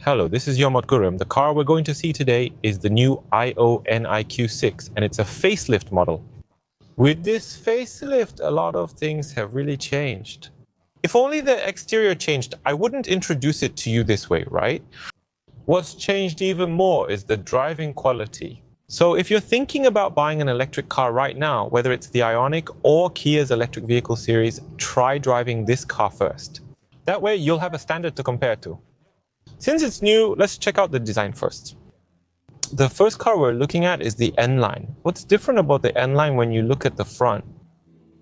Hello, this is Ioniq. The car we're going to see today is the new Ioniq 6, and it's a facelift model. With this facelift, a lot of things have really changed. If only the exterior changed, I wouldn't introduce it to you this way, right? What's changed even more is the driving quality. So if you're thinking about buying an electric car right now, whether it's the Ioniq or Kia's electric vehicle series, try driving this car first. That way you'll have a standard to compare to. Since it's new, let's check out the design first. The first car we're looking at is the N-Line. What's different about the N-Line when you look at the front?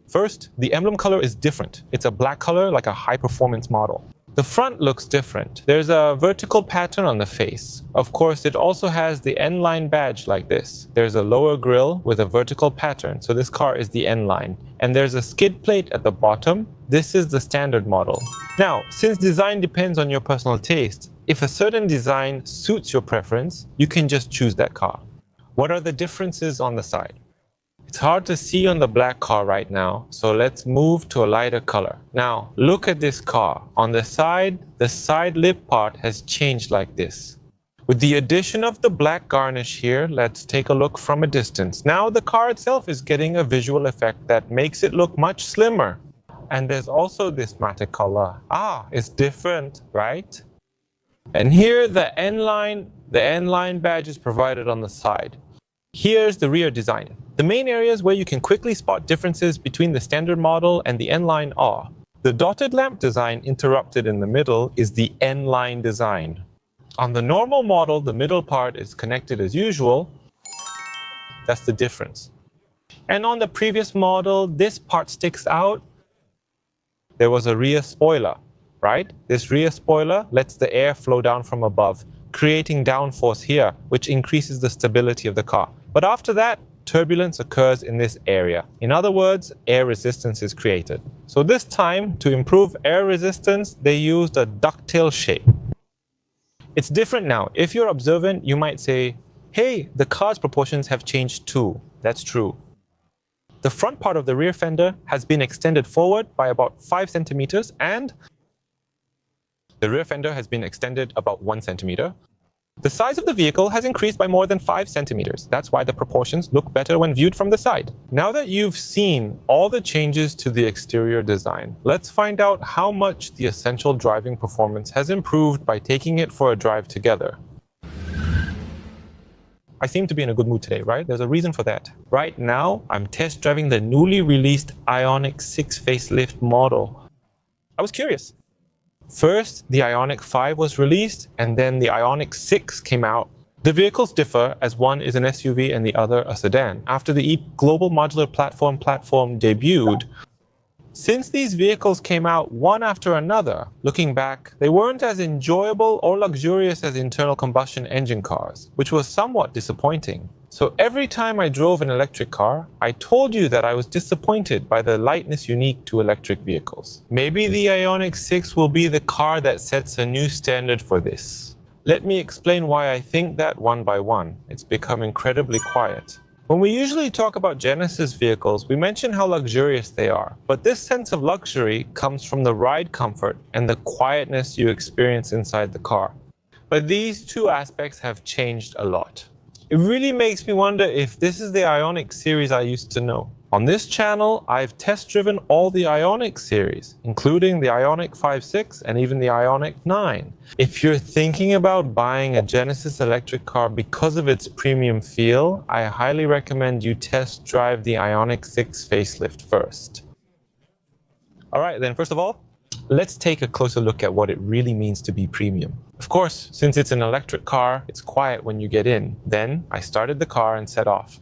First, the emblem color is different. It's a black color like a high-performance model. The front looks different. There's a vertical pattern on the face. Of course, it also has the N-Line badge like this. There's a lower grille with a vertical pattern, so this car is the N-Line. And there's a skid plate at the bottom. This is the standard model. Now, since design depends on your personal taste, if a certain design suits your preference, you can just choose that car. What are the differences on the side? It's hard to see on the black car right now, so let's move to a lighter color. Now, look at this car. On the side lip part has changed like this. With the addition of the black garnish here, let's take a look from a distance. Now the car itself is getting a visual effect that makes it look much slimmer. And there's also this matte color. It's different, right? And here the N-Line badge is provided on the side. Here's the rear design. The main areas where you can quickly spot differences between the standard model and the N-Line are: the dotted lamp design interrupted in the middle is the N-Line design. On the normal model, the middle part is connected as usual. That's the difference. And on the previous model, this part sticks out. There was a rear spoiler, right? This rear spoiler lets the air flow down from above, creating downforce here, which increases the stability of the car. But after that, turbulence occurs in this area. In other words, air resistance is created. So this time, to improve air resistance, they used a ducktail shape. It's different now. If you're observant, you might say, hey, the car's proportions have changed too. That's true. The front part of the rear fender has been extended forward by about 5 centimeters, and the rear fender has been extended about 1 centimeter. The size of the vehicle has increased by more than 5 centimeters. That's why the proportions look better when viewed from the side. Now that you've seen all the changes to the exterior design, let's find out how much the essential driving performance has improved by taking it for a drive together. I seem to be in a good mood today, right? There's a reason for that. Right now, I'm test driving the newly released Ioniq 6 facelift model. I was curious. First, the Ioniq 5 was released, and then the Ioniq 6 came out. The vehicles differ, as one is an SUV and the other a sedan, after the Global Modular Platform debuted. Since these vehicles came out one after another, looking back, they weren't as enjoyable or luxurious as internal combustion engine cars, which was somewhat disappointing. So every time I drove an electric car, I told you that I was disappointed by the lightness unique to electric vehicles. Maybe the Ioniq 6 will be the car that sets a new standard for this. Let me explain why I think that one by one. It's become incredibly quiet. When we usually talk about Genesis vehicles, we mention how luxurious they are, but this sense of luxury comes from the ride comfort and the quietness you experience inside the car. But these two aspects have changed a lot. It really makes me wonder if this is the Ioniq series I used to know. On this channel, I've test-driven all the Ioniq series, including the Ioniq 5/6 and even the Ioniq 9. If you're thinking about buying a Genesis electric car because of its premium feel, I highly recommend you test drive the Ioniq 6 facelift first. Alright, then first of all, let's take a closer look at what it really means to be premium. Of course, since it's an electric car, it's quiet when you get in. Then I started the car and set off.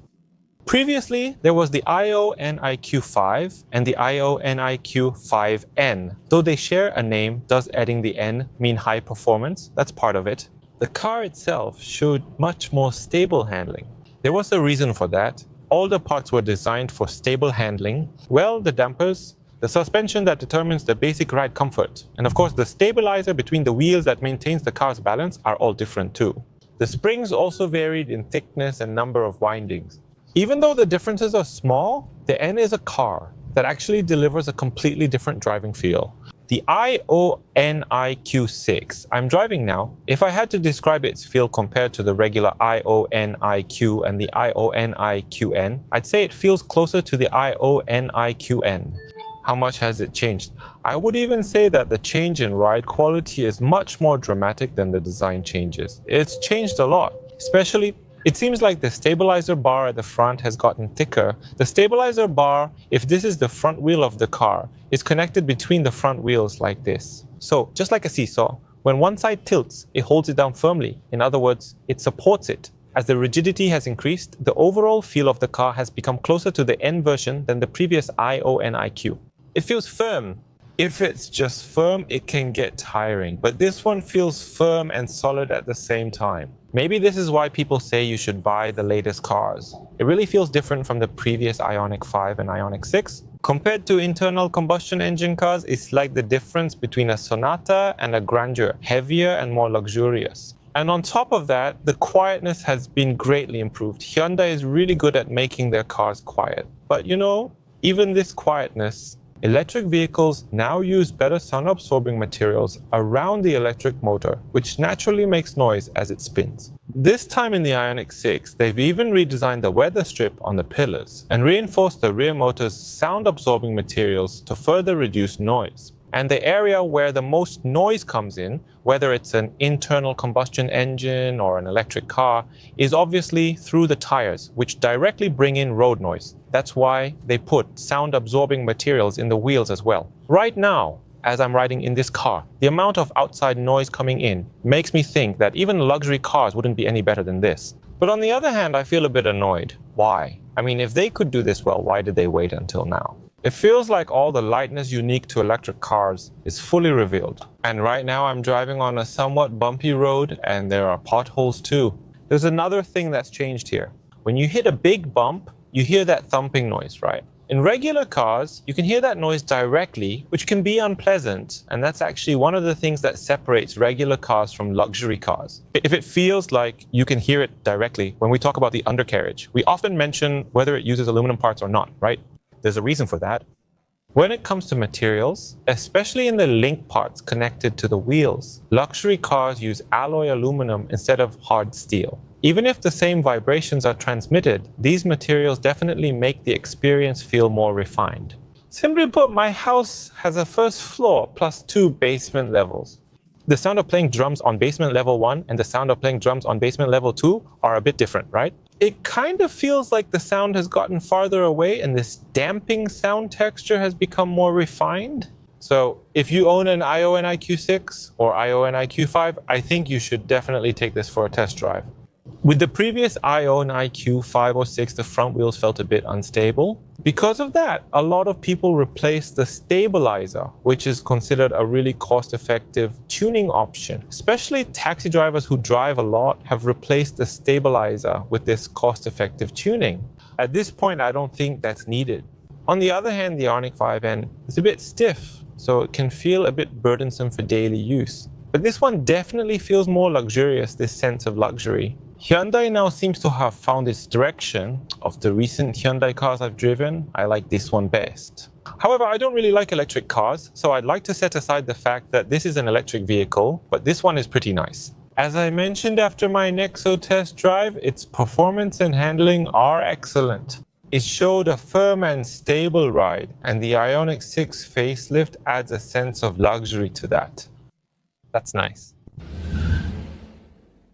Previously, there was the Ioniq 5 and the Ioniq 5N. Though they share a name, does adding the N mean high performance? That's part of it. The car itself showed much more stable handling. There was a reason for that. All the parts were designed for stable handling. Well, the dampers, the suspension that determines the basic ride comfort, and of course the stabilizer between the wheels that maintains the car's balance are all different too. The springs also varied in thickness and number of windings. Even though the differences are small, the N is a car that actually delivers a completely different driving feel. The Ioniq 6. I'm driving now. If I had to describe its feel compared to the regular Ioniq and the Ioniqn, I'd say it feels closer to the Ioniqn. How much has it changed? I would even say that the change in ride quality is much more dramatic than the design changes. It's changed a lot, especially it seems like the stabilizer bar at the front has gotten thicker. The stabilizer bar, if this is the front wheel of the car, is connected between the front wheels like this. So, just like a seesaw, when one side tilts, it holds it down firmly. In other words, it supports it. As the rigidity has increased, the overall feel of the car has become closer to the N version than the previous Ioniq. It feels firm. If it's just firm, it can get tiring, but this one feels firm and solid at the same time. Maybe this is why people say you should buy the latest cars. It really feels different from the previous Ioniq 5 and Ioniq 6. Compared to internal combustion engine cars, it's like the difference between a Sonata and a Grandeur, heavier and more luxurious. And on top of that, the quietness has been greatly improved. Hyundai is really good at making their cars quiet. But you know, even this quietness, electric vehicles now use better sound-absorbing materials around the electric motor, which naturally makes noise as it spins. This time in the Ioniq 6, they've even redesigned the weather strip on the pillars and reinforced the rear motor's sound-absorbing materials to further reduce noise. And the area where the most noise comes in, whether it's an internal combustion engine or an electric car, is obviously through the tires, which directly bring in road noise. That's why they put sound-absorbing materials in the wheels as well. Right now, as I'm riding in this car, the amount of outside noise coming in makes me think that even luxury cars wouldn't be any better than this. But on the other hand, I feel a bit annoyed. Why? I mean, if they could do this well, why did they wait until now? It feels like all the lightness unique to electric cars is fully revealed. And right now I'm driving on a somewhat bumpy road and there are potholes too. There's another thing that's changed here. When you hit a big bump, you hear that thumping noise, right? In regular cars, you can hear that noise directly, which can be unpleasant. And that's actually one of the things that separates regular cars from luxury cars. If it feels like you can hear it directly, when we talk about the undercarriage, we often mention whether it uses aluminum parts or not, right? There's a reason for that. When it comes to materials, especially in the link parts connected to the wheels, luxury cars use alloy aluminum instead of hard steel. Even if the same vibrations are transmitted, these materials definitely make the experience feel more refined. Simply put, my house has a first floor plus 2 basement levels. The sound of playing drums on basement level 1 and the sound of playing drums on basement level 2 are a bit different, right? It kind of feels like the sound has gotten farther away and this damping sound texture has become more refined. So if you own an Ioniq 6 or Ioniq 5, I think you should definitely take this for a test drive. With the previous Ioniq 5 or 6, the front wheels felt a bit unstable. Because of that, a lot of people replaced the stabilizer, which is considered a really cost-effective tuning option. Especially taxi drivers who drive a lot have replaced the stabilizer with this cost-effective tuning. At this point, I don't think that's needed. On the other hand, the Ioniq 5N is a bit stiff, so it can feel a bit burdensome for daily use. But this one definitely feels more luxurious, this sense of luxury. Hyundai now seems to have found its direction. Of the recent Hyundai cars I've driven, I like this one best. However, I don't really like electric cars, so I'd like to set aside the fact that this is an electric vehicle, but this one is pretty nice. As I mentioned after my Nexo test drive, its performance and handling are excellent. It showed a firm and stable ride, and the Ioniq 6 facelift adds a sense of luxury to that. That's nice.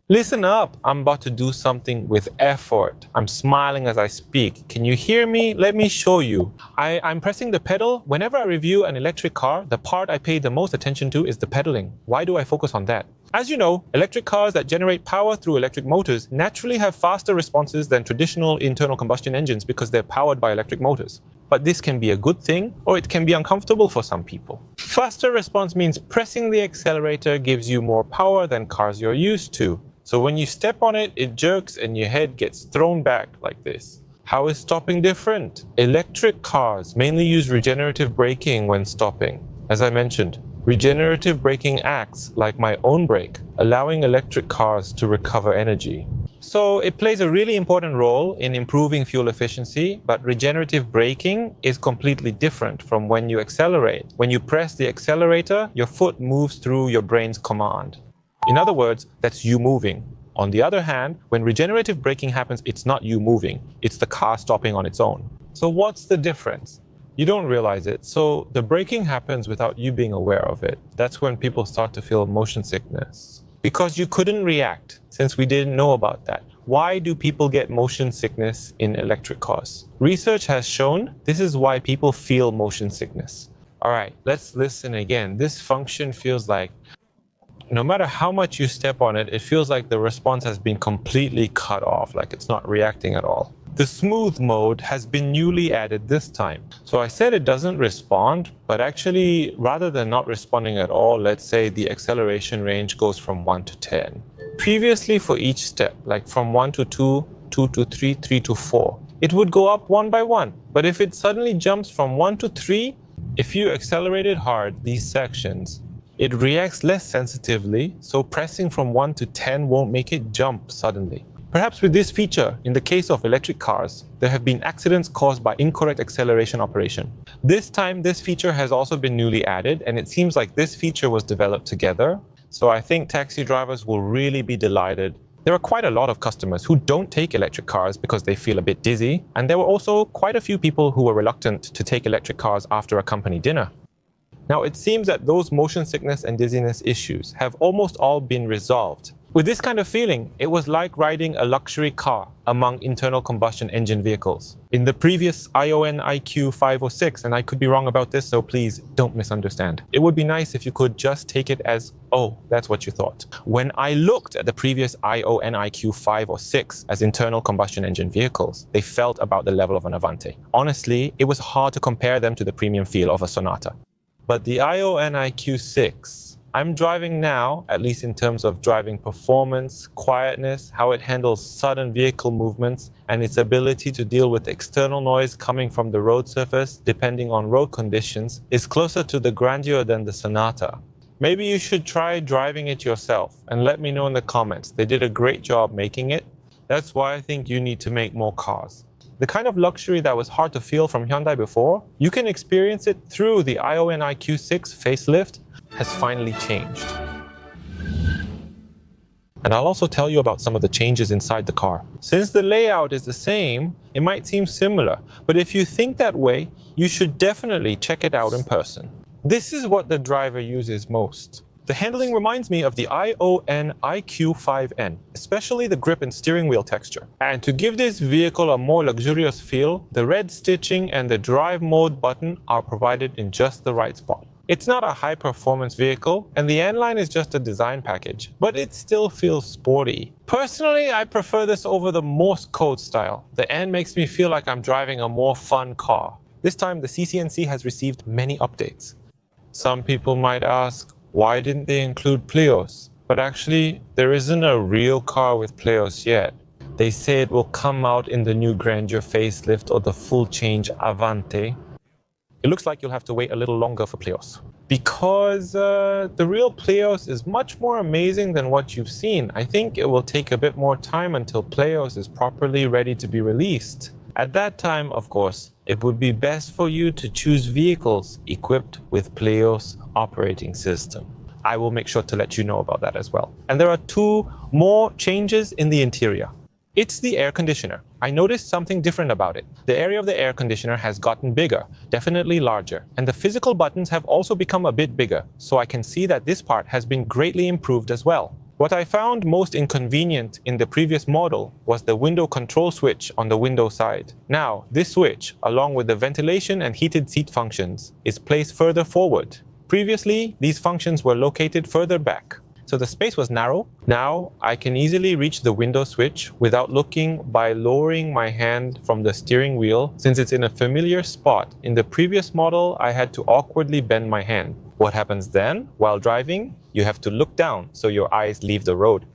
Listen up, I'm about to do something with effort. I'm smiling as I speak. Can you hear me? Let me show you. I'm pressing the pedal. Whenever I review an electric car, the part I pay the most attention to is the pedaling. Why do I focus on that? As you know, electric cars that generate power through electric motors naturally have faster responses than traditional internal combustion engines because they're powered by electric motors. But this can be a good thing, or it can be uncomfortable for some people. Faster response means pressing the accelerator gives you more power than cars you're used to. So when you step on it, it jerks and your head gets thrown back like this. How is stopping different? Electric cars mainly use regenerative braking when stopping. As I mentioned, regenerative braking acts like my own brake, allowing electric cars to recover energy. So it plays a really important role in improving fuel efficiency, but regenerative braking is completely different from when you accelerate. When you press the accelerator, your foot moves through your brain's command. In other words, that's you moving. On the other hand, when regenerative braking happens, it's not you moving, it's the car stopping on its own. So what's the difference? You don't realize it. So the braking happens without you being aware of it. That's when people start to feel motion sickness. Because you couldn't react, since we didn't know about that. Why do people get motion sickness in electric cars? Research has shown this is why people feel motion sickness. All right, let's listen again. This function feels like no matter how much you step on it, it feels like the response has been completely cut off, like it's not reacting at all. The smooth mode has been newly added this time. So I said it doesn't respond, but actually, rather than not responding at all, let's say the acceleration range goes from 1 to 10. Previously, for each step, like from 1 to 2, 2 to 3, 3 to 4, it would go up one by one. But if it suddenly jumps from 1 to 3, if you accelerate it hard, these sections, it reacts less sensitively, so pressing from 1 to 10 won't make it jump suddenly. Perhaps with this feature, in the case of electric cars, there have been accidents caused by incorrect acceleration operation. This time, this feature has also been newly added, and it seems like this feature was developed together. So I think taxi drivers will really be delighted. There are quite a lot of customers who don't take electric cars because they feel a bit dizzy, and there were also quite a few people who were reluctant to take electric cars after a company dinner. Now, it seems that those motion sickness and dizziness issues have almost all been resolved. With this kind of feeling, it was like riding a luxury car among internal combustion engine vehicles. In the previous Ioniq 5 or 6, and I could be wrong about this, so please don't misunderstand. It would be nice if you could just take it as, oh, that's what you thought. When I looked at the previous Ioniq 5 or 6 as internal combustion engine vehicles, they felt about the level of an Avante. Honestly, it was hard to compare them to the premium feel of a Sonata. But the Ioniq 6, I'm driving now, at least in terms of driving performance, quietness, how it handles sudden vehicle movements, and its ability to deal with external noise coming from the road surface, depending on road conditions, is closer to the Grandeur than the Sonata. Maybe you should try driving it yourself and let me know in the comments. They did a great job making it. That's why I think you need to make more cars. The kind of luxury that was hard to feel from Hyundai before, you can experience it through the Ioniq 6 facelift has finally changed. And I'll also tell you about some of the changes inside the car. Since the layout is the same, it might seem similar, but if you think that way, you should definitely check it out in person. This is what the driver uses most. The handling reminds me of the Ioniq 5N, especially the grip and steering wheel texture. And to give this vehicle a more luxurious feel, the red stitching and the drive mode button are provided in just the right spot. It's not a high-performance vehicle, and the N-Line is just a design package, but it still feels sporty. Personally, I prefer this over the Morse code style. The N makes me feel like I'm driving a more fun car. This time, the CC&C has received many updates. Some people might ask, why didn't they include Plios? But actually, there isn't a real car with Plios yet. They say it will come out in the new Grandeur facelift or the full change Avante. It looks like you'll have to wait a little longer for Plios. Because the real Plios is much more amazing than what you've seen. I think it will take a bit more time until Plios is properly ready to be released. At that time, of course, it would be best for you to choose vehicles equipped with Plios operating system. I will make sure to let you know about that as well. And there are two more changes in the interior. It's the air conditioner. I noticed something different about it. The area of the air conditioner has gotten bigger, definitely larger, and the physical buttons have also become a bit bigger, so I can see that this part has been greatly improved as well. What I found most inconvenient in the previous model was the window control switch on the window side. Now, this switch, along with the ventilation and heated seat functions, is placed further forward. Previously, these functions were located further back, so the space was narrow. Now, I can easily reach the window switch without looking by lowering my hand from the steering wheel since it's in a familiar spot. In the previous model, I had to awkwardly bend my hand. What happens then? While driving, you have to look down so your eyes leave the road.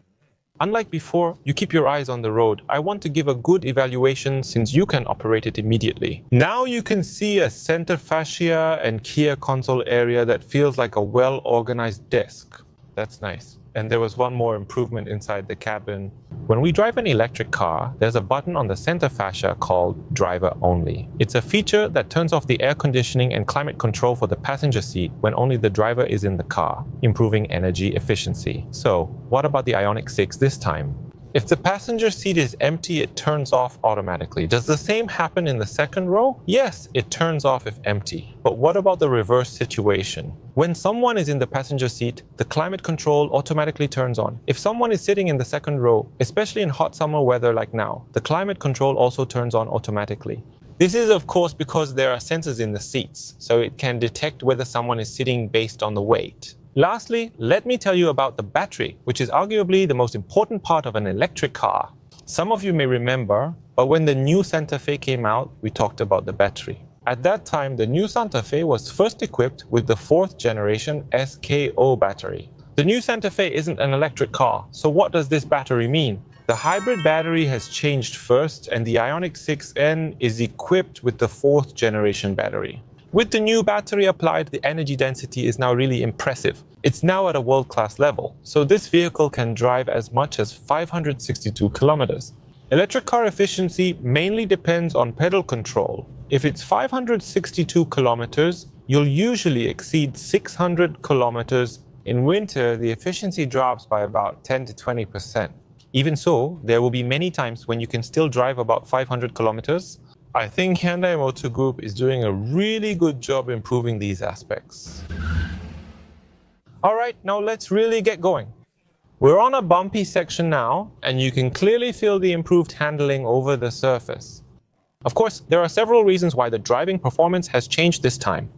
Unlike before, you keep your eyes on the road. I want to give a good evaluation since you can operate it immediately. Now you can see a center fascia and Kia console area that feels like a well-organized desk. That's nice. And there was one more improvement inside the cabin. When we drive an electric car, there's a button on the center fascia called Driver Only. It's a feature that turns off the air conditioning and climate control for the passenger seat when only the driver is in the car, improving energy efficiency. So, what about the Ioniq 6 this time? If the passenger seat is empty, it turns off automatically. Does the same happen in the second row? Yes, it turns off if empty. But what about the reverse situation? When someone is in the passenger seat, the climate control automatically turns on. If someone is sitting in the second row, especially in hot summer weather like now, the climate control also turns on automatically. This is of course because there are sensors in the seats, so it can detect whether someone is sitting based on the weight. Lastly, let me tell you about the battery, which is arguably the most important part of an electric car. Some of you may remember, but when the new Santa Fe came out, we talked about the battery. At that time, the new Santa Fe was first equipped with the 4th generation SKO battery. The new Santa Fe isn't an electric car, so what does this battery mean? The hybrid battery has changed first, and the Ioniq 6N is equipped with the 4th generation battery. With the new battery applied, the energy density is now really impressive. It's now at a world-class level, so this vehicle can drive as much as 562 kilometers. Electric car efficiency mainly depends on pedal control. If it's 562 kilometers, you'll usually exceed 600 kilometers. In winter, the efficiency drops by about 10 to 20%. Even so, there will be many times when you can still drive about 500 kilometers. I think Hyundai Motor Group is doing a really good job improving these aspects. Alright, now let's really get going. We're on a bumpy section now, and you can clearly feel the improved handling over the surface. Of course, there are several reasons why the driving performance has changed this time.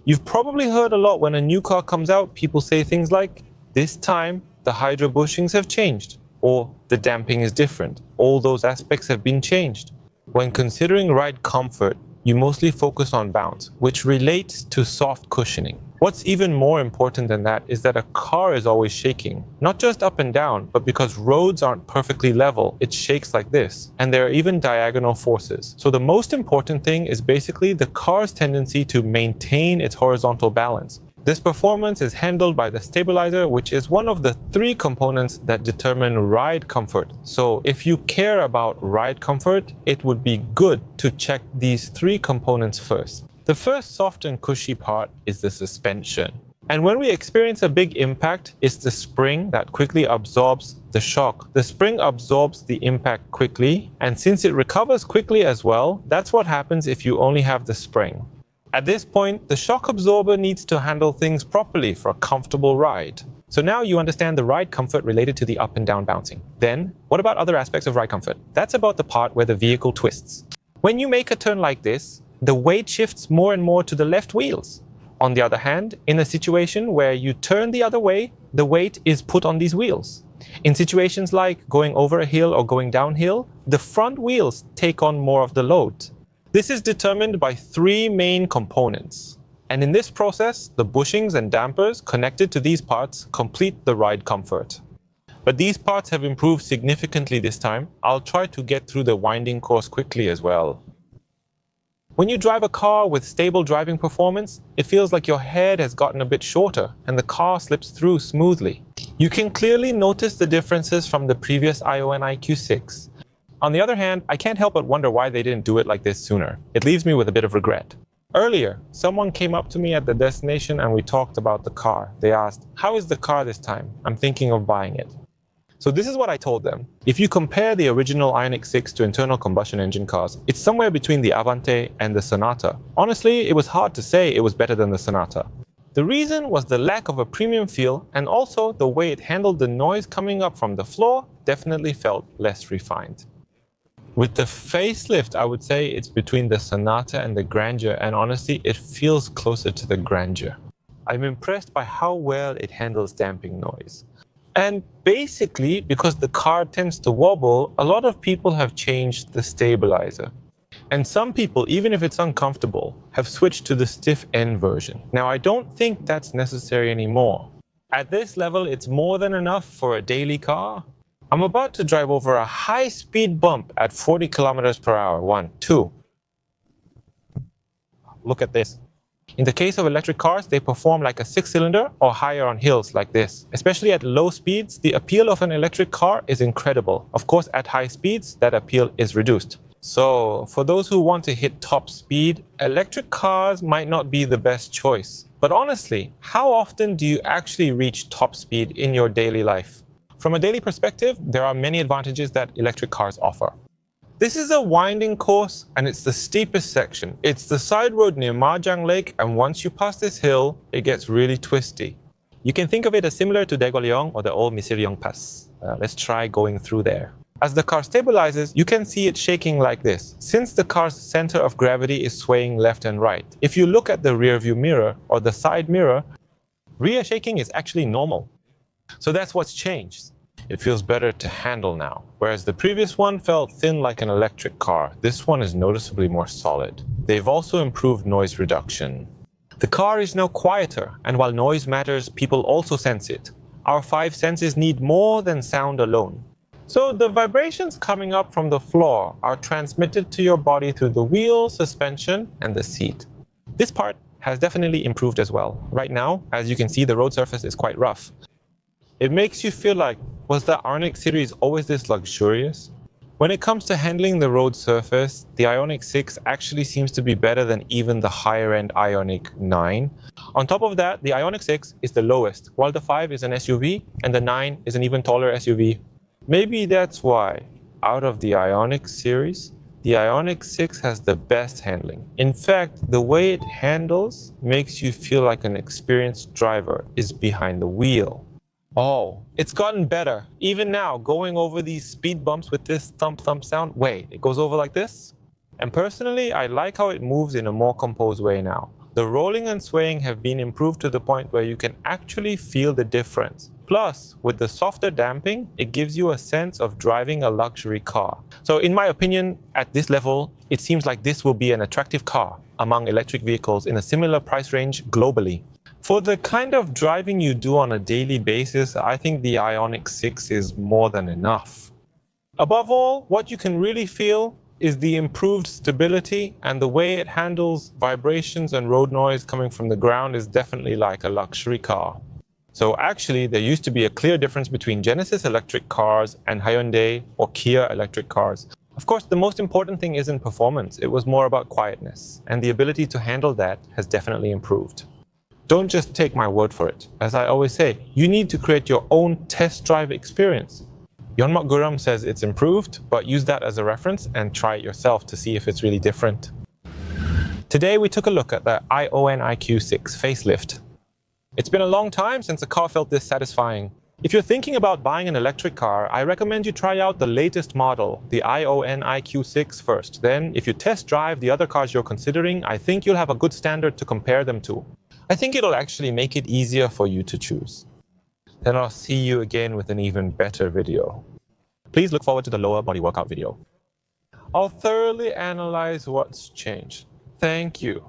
You've probably heard a lot when a new car comes out, people say things like, "This time, the hydro bushings have changed," or "the damping is different. All those aspects have been changed." When considering ride comfort, you mostly focus on bounce, which relates to soft cushioning. What's even more important than that is that a car is always shaking, not just up and down, but because roads aren't perfectly level, it shakes like this, and there are even diagonal forces. So the most important thing is basically the car's tendency to maintain its horizontal balance. This performance is handled by the stabilizer, which is one of the 3 components that determine ride comfort. So if you care about ride comfort, it would be good to check these 3 components first. The first soft and cushy part is the suspension. And when we experience a big impact, it's the spring that quickly absorbs the shock. The spring absorbs the impact quickly, and since it recovers quickly as well, that's what happens if you only have the spring. At this point, the shock absorber needs to handle things properly for a comfortable ride. So now you understand the ride comfort related to the up and down bouncing. Then, what about other aspects of ride comfort? That's about the part where the vehicle twists. When you make a turn like this, the weight shifts more and more to the left wheels. On the other hand, in a situation where you turn the other way, the weight is put on these wheels. In situations like going over a hill or going downhill, the front wheels take on more of the load. This is determined by 3 main components. And in this process, the bushings and dampers connected to these parts complete the ride comfort. But these parts have improved significantly this time. I'll try to get through the winding course quickly as well. When you drive a car with stable driving performance, it feels like your head has gotten a bit shorter and the car slips through smoothly. You can clearly notice the differences from the previous Ioniq Q6. On the other hand, I can't help but wonder why they didn't do it like this sooner. It leaves me with a bit of regret. Earlier, someone came up to me at the destination and we talked about the car. They asked, "How is the car this time? I'm thinking of buying it." So this is what I told them. If you compare the original Ioniq 6 to internal combustion engine cars, it's somewhere between the Avante and the Sonata. Honestly, it was hard to say it was better than the Sonata. The reason was the lack of a premium feel, and also the way it handled the noise coming up from the floor definitely felt less refined. With the facelift, I would say it's between the Sonata and the Grandeur, and honestly, it feels closer to the Grandeur. I'm impressed by how well it handles damping noise. And basically, because the car tends to wobble, a lot of people have changed the stabilizer. And some people, even if it's uncomfortable, have switched to the stiff end version. Now, I don't think that's necessary anymore. At this level, it's more than enough for a daily car. I'm about to drive over a high-speed bump at 40 kilometers per hour. 1, 2. Look at this. In the case of electric cars, they perform like a 6-cylinder or higher on hills like this. Especially at low speeds, the appeal of an electric car is incredible. Of course, at high speeds, that appeal is reduced. So, for those who want to hit top speed, electric cars might not be the best choice. But honestly, how often do you actually reach top speed in your daily life? From a daily perspective, there are many advantages that electric cars offer. This is a winding course and it's the steepest section. It's the side road near Mahjong Lake, and once you pass this hill, it gets really twisty. You can think of it as similar to Daeguryong or the old Misiryeong Pass. Let's try going through there. As the car stabilizes, you can see it shaking like this, since the car's center of gravity is swaying left and right. If you look at the rear view mirror or the side mirror, rear shaking is actually normal. So that's what's changed. It feels better to handle now. Whereas the previous one felt thin like an electric car, this one is noticeably more solid. They've also improved noise reduction. The car is now quieter, and while noise matters, people also sense it. Our 5 senses need more than sound alone. So the vibrations coming up from the floor are transmitted to your body through the wheel, suspension, and the seat. This part has definitely improved as well. Right now, as you can see, the road surface is quite rough. It makes you feel like, was the Ioniq series always this luxurious? When it comes to handling the road surface, the Ioniq 6 actually seems to be better than even the higher-end Ioniq 9. On top of that, the Ioniq 6 is the lowest, while the 5 is an SUV and the 9 is an even taller SUV. Maybe that's why, out of the Ioniq series, the Ioniq 6 has the best handling. In fact, the way it handles makes you feel like an experienced driver is behind the wheel. Oh, it's gotten better. Even now, going over these speed bumps with this thump thump sound, wait, it goes over like this? And personally, I like how it moves in a more composed way now. The rolling and swaying have been improved to the point where you can actually feel the difference. Plus, with the softer damping, it gives you a sense of driving a luxury car. So in my opinion, at this level, it seems like this will be an attractive car among electric vehicles in a similar price range globally. For the kind of driving you do on a daily basis, I think the Ioniq 6 is more than enough. Above all, what you can really feel is the improved stability, and the way it handles vibrations and road noise coming from the ground is definitely like a luxury car. So actually, there used to be a clear difference between Genesis electric cars and Hyundai or Kia electric cars. Of course, the most important thing isn't performance, it was more about quietness, and the ability to handle that has definitely improved. Don't just take my word for it. As I always say, you need to create your own test drive experience. Yeonmok Guram says it's improved, but use that as a reference and try it yourself to see if it's really different. Today we took a look at the Ioniq 6 facelift. It's been a long time since a car felt this satisfying. If you're thinking about buying an electric car, I recommend you try out the latest model, the Ioniq 6 first. Then, if you test drive the other cars you're considering, I think you'll have a good standard to compare them to. I think it'll actually make it easier for you to choose. Then I'll see you again with an even better video. Please look forward to the lower body workout video. I'll thoroughly analyze what's changed. Thank you.